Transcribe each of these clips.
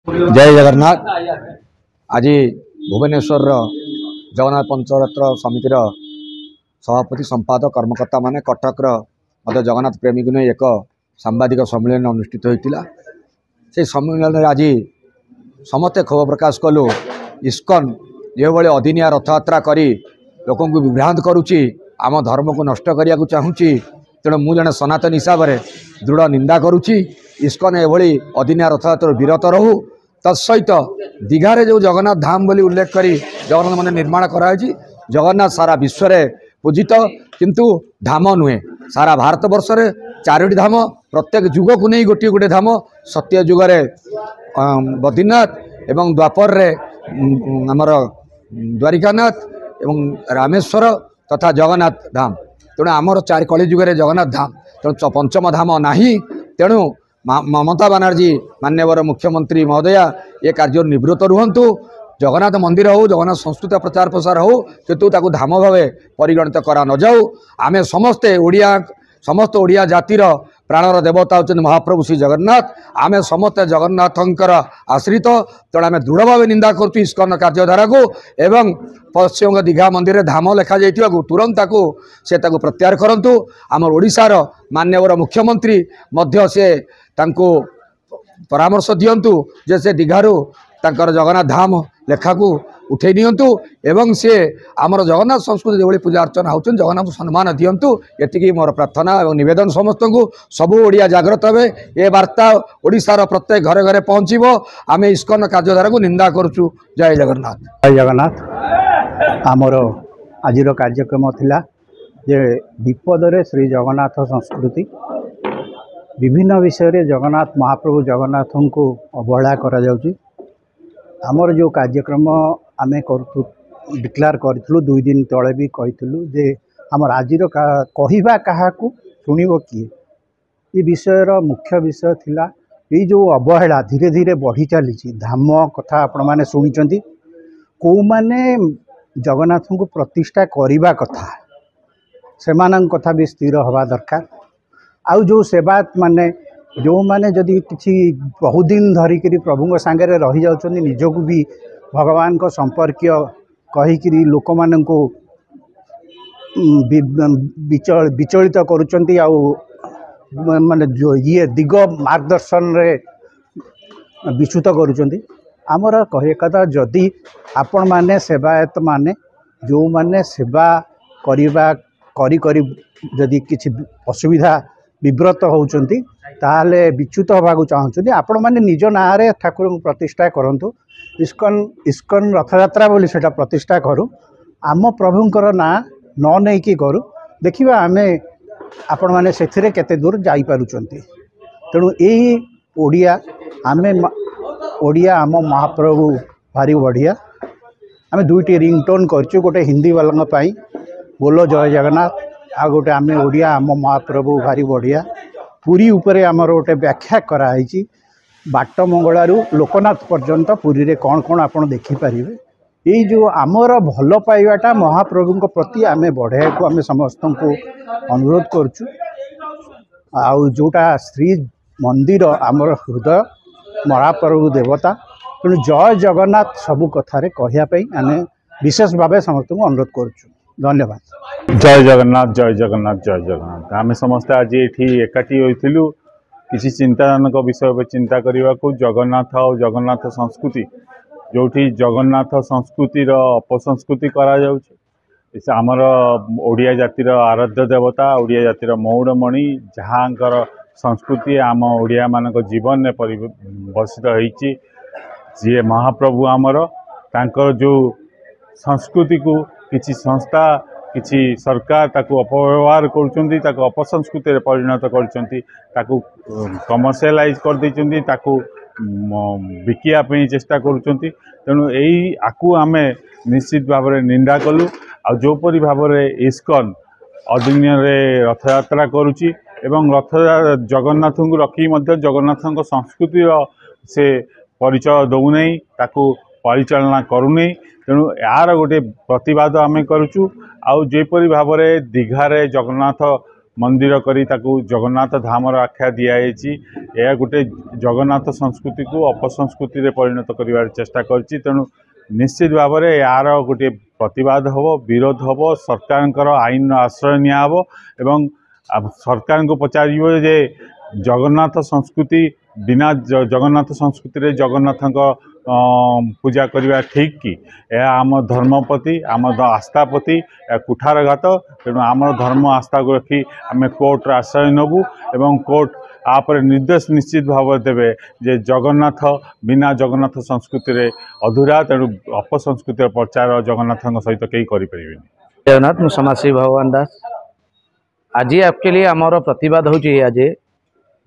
जय जगन्नाथ। आज भुवनेश्वर जगन्नाथ पंचरत्र समितिर सभापति संपादक कर्मकर्ता माने कटकर मत जगन्नाथ प्रेमी को नहीं एक सांबादिक सम्मेलन अनुष्ठित होता से सम्मेलन में आज समस्ते क्षोभ प्रकाश कलु इस्कन जो भाई अदिनिया रथयात्रा करी लोक विभ्रांत करुच्ची आम धर्म को नष्ट करने को चाहूँगी तेणु मु जड़े सनातन हिसाब से दृढ़ निंदा करुच्ची इस्कन एभली अदिनिया रथयात्रा विरत रहू तत्सहित दीघारे जो जगन्नाथ धाम बोली उल्लेख करी जगन्नाथ मन निर्माण कराई जगन्नाथ सारा विश्व में पूजित किंतु धाम नुहे सारा भारत वर्ष में 4टी धाम प्रत्येक जुग को नहीं गोटे गोटे धाम सत्य जुगरे बद्रीनाथ एवं द्वापर रे आमर द्वारिकानाथ एवं रामेश्वर तथा जगन्नाथ धाम तेणु आमर 4 कली जुगरे जगन्नाथ धाम तेणु पंचम धाम नाही तेणु ममता बनर्जी मान्यवर मुख्यमंत्री महोदया ये कार्य निवृत्त रुहतु जगन्नाथ मंदिर हो जगन्नाथ संस्कृत प्रचार प्रसार हो किंतु ताकू धाम भाव परिगणित करा न जाऊ आमे समस्ते ओडिया समस्त ओडिया जातिर प्राणर देवता होचन महाप्रभु श्री जगन्नाथ आमे समस्ते जगन्नाथंकर आश्रित तेणु आमे दृढ़ भाव निंदा करूँ इस्कन कार्यधारा को एवं पश्चिम दीघा मंदिर धाम लिखा जाइथिबा तुरंत से प्रत्याहार करंतु आम ओडिशार मान्यवर मुख्यमंत्री मध्य से तांको परामर्श दियंतु जे से दीघारू तांकर जगन्नाथ धाम लेखा को उठे नियंतु एवं से आमर जगन्नाथ संस्कृति जो पूजा अर्चना होचन जगन्नाथ सम्मान दियंतु एतिकी मोर प्रार्थना एवं निवेदन समस्त को सबू ओडिया जागृत हे ये वार्ता ओडिशार प्रत्येक घरे घरे पहुँचब आम इस्कन कार्यधारा को निंदा करुचु। जय जगन्नाथ। जय जगन्नाथ। आमर आज कार्यक्रम थिला जे विपदरे श्री जगन्नाथ संस्कृति विभिन्न विषय रे जगन्नाथ महाप्रभु जगन्नाथ को अवहेला करा जाउची। आमर जो कार्यक्रम आमे करतु डिक्लेयर करथलु 2 दिन तले भी कहितलु जे आमर आजिर कहिबा काहा को सुनिबो किए ये विषय मुख्य विषय थिला ये जो अवहेला धीरे धीरे बढ़ी चली धाम कथा आपण माने सुनिचंती को माने जगन्नाथ को प्रतिष्ठा करिबा कथा सेमानन कथा भी स्थिर हवा दरकार आउ जो सेवात माने जो माने जदि किसी बहुत दिन धरिकी प्रभु सांगे रही जाउछन्ती निजको भी भगवान को संपर्कीय कहीकि लोक मान को विचलित करुचंती आउ माने जो ये दिग मार्गदर्शन रे विच्युत करुचंती आमर कहे कथा जदि आपण माने सेवायत माने जो माने सेवा करिबा करी करी जदि किसी असुविधा विव्रत होउचंती ताले विच्युत होगा चाहते आपण मैंने निज ना ठाकुर को प्रतिष्ठा करूँ इस्कन रथयात्रा बोली सेटा प्रतिष्ठा करूँ आम प्रभुंकर ना न नहीं कि करूँ देखिबा आमे आपण मैंने से केते दूर जाई पारुचंती तेणु यही ओडिया आमे ओडिया आम महाप्रभु भारी बढ़िया आम 2टी रिंगटोन करचु गोटे हिंदी वाला पाई बोलो जय जगन्नाथ आ गोटे आम ओडिया आम महाप्रभु भारी बढ़िया पुरी उपरे आमर गोटे व्याख्या कराई बाट मंगलू लोकनाथ पर्यंत पुरी रे कौन कौन आपड़ देखिपारे ये जो आमर भल पाइबाटा महाप्रभु को प्रति आम बढ़ाया को आम समस्त को अनुरोध करुचु आउ जोटा श्री मंदिर आमर हृदय महाप्रभु देवता तेणु जय जगन्नाथ सबू कथार कहवाई आम विशेष भाव समस्त को अनुरोध करुचु। धन्यवाद। जय जगन्नाथ जय जगन्नाथ जय जगन्नाथ। आम समस्ते आज ये एकाठी होइथिलु किसी चिंताजनक विषय पर चिंता करने को जगन्नाथ और जगन्नाथ संस्कृति जोठी जगन्नाथ संस्कृतिर अपसंस्कृति करा जाउछि आमर ओडिया जातिर आराध्य देवता ओडिया जातिर मौड़मणि जहाँकर संस्कृति आम ओडिया मानक जीवन में परिवर्तित होइछि जी महाप्रभु आमर तांकर जो संस्कृति को किसी संस्था किसी सरकार ताकू अपव्यवहार करुँच अपसंस्कृति परिणत कर कमर्शियलाइज कर देइछन्ती ताकू बिकिया चेष्टा करुँच तेणु यही आकू आम निश्चित भाव में निंदा कलु आ जोपरी भाव में इस्कन अदिन रथयात्रा करुच्ची एवं रथ जगन्नाथ को रखी जगन्नाथ संस्कृति से परिचय दौना ताकू परिचालना करूनी तेणु यार गोटे प्रतिवाद आम करुचु आउ जेपरी भाव में दीघारे जगन्नाथ मंदिर करी ताकू जगन्नाथ धामर आख्या दिखाई यह गोटे जगन्नाथ संस्कृति को अपसंस्कृति रे परिणत कर चेष्टा करछि। तेणु निश्चित भाव में यार गोटे प्रतिवाद हम विरोध हम सरकार आईन आश्रय नियाब एवं सरकार को पचार जे जगन्नाथ संस्कृति बिना जगन्नाथ संस्कृति रे जगन्नाथ पूजा करवा ठीक कि यह आम धर्म प्रति आम आस्था प्रति कुठारघात। तेणु आम धर्म आस्था को रखी आम कोर्ट आश्रय नबू एवं कोर्ट आपर निर्देश निश्चित भाव देवे जे जगन्नाथ बिना जगन्नाथ संस्कृति रे अधूरा। तेणु अपसंस्कृति प्रचार जगन्नाथ सहित कहीं करें। जगन्नाथ मु समाजसेवी भगवान दास आज एक्चुअली आमर प्रतिवाद होची आज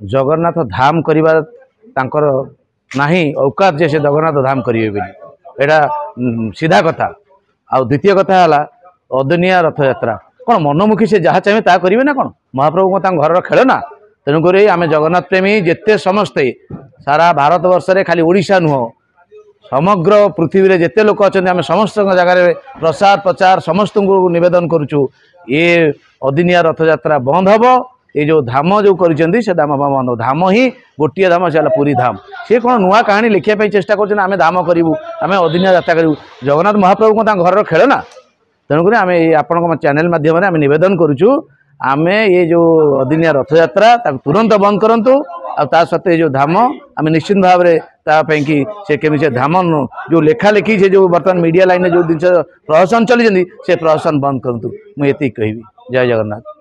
जगन्नाथ धाम करवा तांकर नाही औकात जे से जगन्नाथ धाम करिवे बेली एटा सीधा कथा। आ द्वितीय कथा हला अदनिया रथ यात्रा कौन मनमुखी से जहाँ चाहिए ता करिवे ना कौन महाप्रभु को घर खेल ना। तेणुक आम जगन्नाथ प्रेमी जिते समस्ते सारा भारत वर्ष रे खाली ओडिशा नुह समग्र पृथ्वी रे जिते लोक अच्छा आम समस्त जगार प्रसार प्रचार समस्त को निवेदन करुचु ये अदिनिया रथ यात्रा बंद हम। ये जो धाम जो करिसेंती से धाम बंद धाम ही गोटे धाम से पुरी धाम सी कौन नुआ कहानी लिखापी चेष्टा कर आम धाम करूँ आम अदिनिया यात्रा करूँ जगन्नाथ महाप्रभु को घर खेल ना। तेणुक आम आपण चैनल माध्यम आम निवेदन करुचु आम ये जो अदिनिया रथ यात्रा तुरंत बंद करूँ आ सत्ते जो धाम आम निश्चित भाव में कि से केमी से धाम जो लेखा लेखी से जो बर्तमान मीडिया लाइन जो जिन प्रहसन चली से प्रहसन बंद करूँ मुझे कहबी। जय जगन्नाथ।